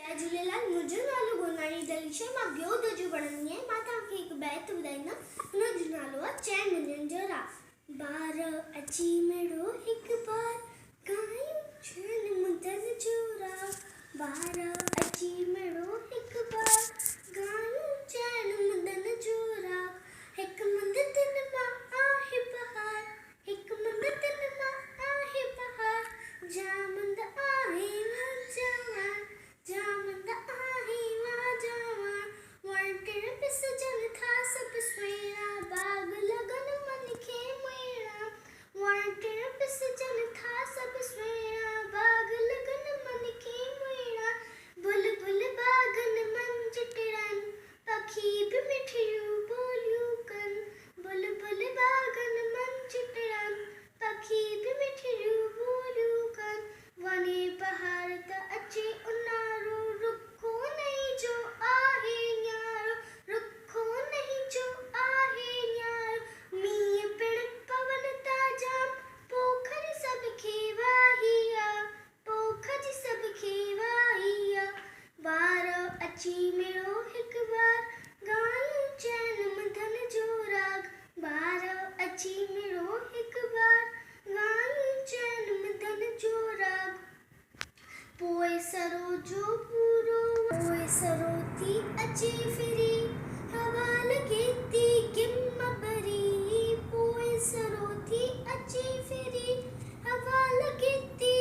जय झूलेलाल। मुंहिंजो नालो गुरनानी दलीशा। मां ॿियों दर्जो पढ़ंदी आहियां। मां तव्हांखे हिकु बैत ॿुधाईंदमि। हुनजो नालो आहे चैन मुंडियुनि जो राग। ॿार अची मिड़ो हिकु बार गायूं चैन मुंडनि जो राग। ॿार अची मिड़ो हिकु बार गायूं चैन मुंडनि जो राग। हिकु मुंद तिन मां आहे बहार, हिकु मुंद तिन मां आहे बहार। जामुंद आहे मां जवान, जामुंद आहे मां जवान। वण टिण पिसजनि था सभु सुहिणा, बाग़ लगन मन खे मुहिणा। वण टिण पिसजनि था सभु सुहिणा, बाग़ लगन मन खे मुहिणा। बुलबुल बाग़न मंझ टिड़नि, पखी बि मिठियूं ॿोलियूं कनि। बुलबुल बाग़न मंझ टिड़नि, पखी बि मिठियूं ॿोलियूं कनि। वञे बहार त अचे उन्हारो, रुखो नहीं जो आहे न्यारो, रुखो नहीं जो आहे न्यारो। मींहुं पिण पवनि था जाम, पोख जी सभ खे वाही आ, पोख जी सभ खे वाही आ। ॿार अची मिड़ो हिकु बार गायूं चैन मुंडनि जो राग। ॿार अची मिड़ो हिकु बार गायूं चैन मुंडनि जो राग। पोइ सरो जो पूरो, पोइ सरो थी अचे फिरी, हवा लॻे थी गिम भरी। पोइ सरो थी अचे फिरी, हवा लॻे थी